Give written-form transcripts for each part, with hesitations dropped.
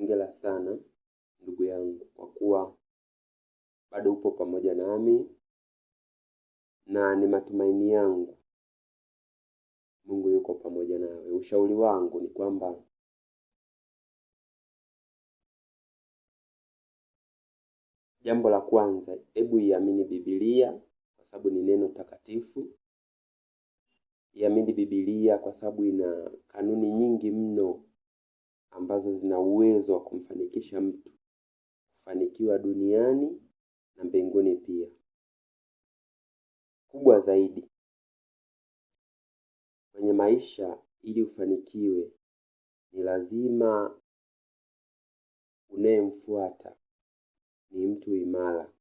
Hongera sana ndugu yangu kwa kuwa bado upo pamoja nami, na ni matumaini yangu Mungu yuko pamoja nawe. Ushauri wangu ni kwamba jambo la kwanza, hebu iamini Biblia kwa sababu ni neno takatifu. Iamini Biblia kwa sababu ina kanuni nyingi mno ambazo zina uwezo wa kumfanikisha mtu kufanikiwa duniani na mbinguni pia. Kubwa zaidi kwenye maisha, ili ufanikiwe ni lazima unayemfuata ni mtu imara.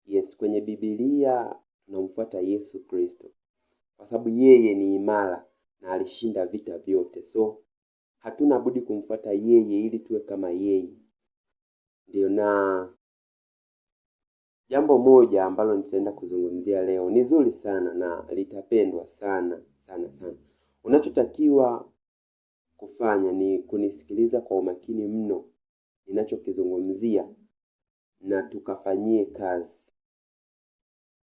Yes, kwenye Biblia tunamfuata Yesu Kristo kwa sababu yeye ni imara na alishinda vita vyote. So hatuna budi kumfuata yeye ili tuwe kama yeye. Ndio, na jambo moja ambalo nitaenda kuzungumzia leo ni zuri sana na litapendwa sana sana sana. Unachotakiwa kufanya ni kunisikiliza kwa umakini mno ninachokizungumzia na tukafanyie kazi.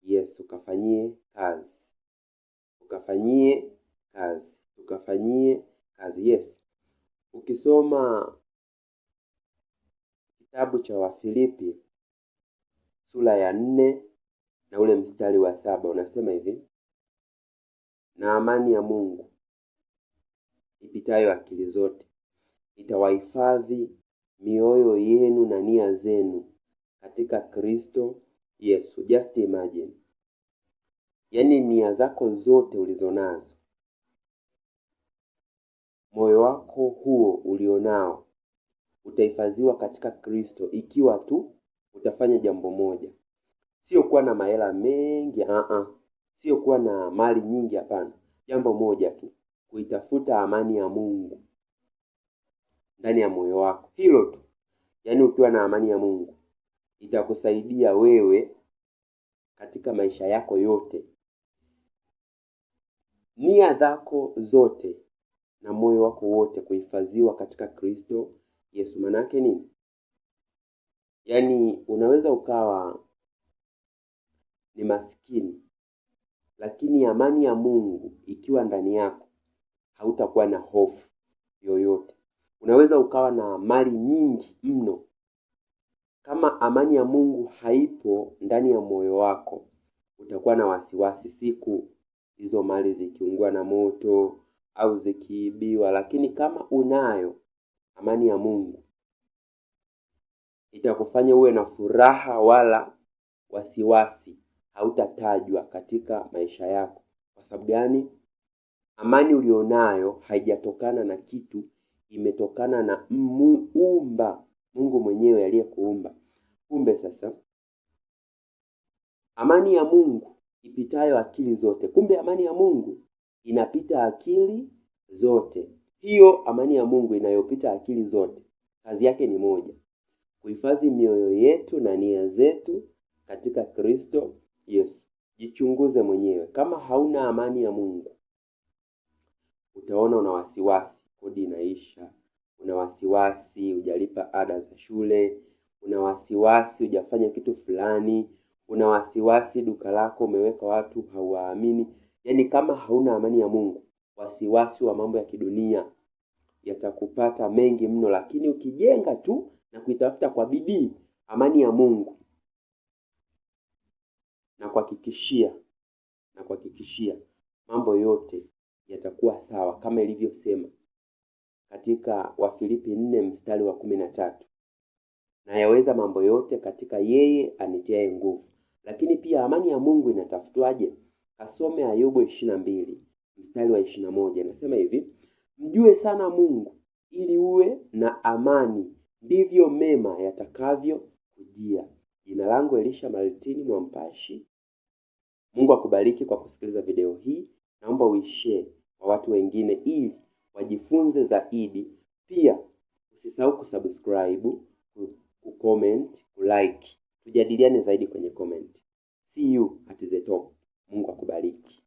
Yes, ukafanyie kazi. Ukafanyie kazi. Ukafanyie kazi. Yes. Ukisoma kitabu cha Wafilipi sura ya 4 na ule mstari wa 7 unasema hivi: na amani ya Mungu ipitayo akili zote itawahifadhi mioyo yenu na nia zenu katika Kristo Yesu. Just imagine. Yaani nia zako zote ulizonazo, moyo wako huo ulionao utahifadhiwa katika Kristo ikiwa tu utafanya jambo moja. Sio kuwa na mahela mengi, sio kuwa na mali nyingi, hapana. Jambo moja tu, kuitafuta amani ya Mungu ndani ya moyo wako. Hilo tu. Yaani ukiwa na amani ya Mungu itakusaidia wewe katika maisha yako yote. Nia zako zote na moyo wako wote kuhifadhiwa katika Kristo Yesu. Maana yake nini? Yaani unaweza ukawa ni maskini, lakini amani ya Mungu ikiwa ndani yako hautakuwa na hofu yoyote. Unaweza ukawa na mali nyingi mno, kama amani ya Mungu haipo ndani ya moyo wako utakuwa na wasiwasi siku hizo mali zikiungua na moto au zikiibiwa. Lakini kama unayo amani ya Mungu itakufanya uwe na furaha, wala wasiwasi hautatajwa katika maisha yako. Kwa sababu gani? Amani ulionayo haijatokana na kitu, imetokana na Muumba, Mungu mwenyewe aliyekuumba. Kumbe sasa amani ya Mungu ipitayo akili zote. Kumbe amani ya Mungu inapita akili zote. Hiyo amani ya Mungu inayopita akili zote, kazi yake ni moja: kuhifadhi mioyo yetu na nia zetu katika Kristo Yesu. Jichunguze mwenyewe. Kama hauna amani ya Mungu, utaona una wasiwasi, kodi inaisha, una wasiwasi hujalipa ada za shule, una wasiwasi hujafanya kitu fulani, una wasiwasi duka lako umeweka watu hawaamini. Yaani kama hauna amani ya Mungu, wasiwasi wa mambo ya kidunia yatakupata mengi mno. Lakini ukijenga tu na kuitafuta kwa bidii amani ya Mungu, na kuhakikishia mambo yote yatakuwa sawa, kama ilivyosema katika Wafilipi 4 mstari wa 13: na yaweza mambo yote katika yeye anitiaye nguvu. Lakini pia amani ya Mungu inatafutwaje? Kasome Ayubu 22 mstari wa 21. Nasema hivi: mjue sana Mungu ili uwe na amani, ndivyo mema yatakavyo kujia. Jina langu Elisha Maltini Mwampashi. Mungu akubariki kwa kusikiliza video hii. Naomba uishare kwa watu wengine ili wajifunze zaidi. Pia usisahau kusubscribe, kucomment, kulike. Tujadiliane zaidi kwenye comment. See you at the top. Mungu akubariki.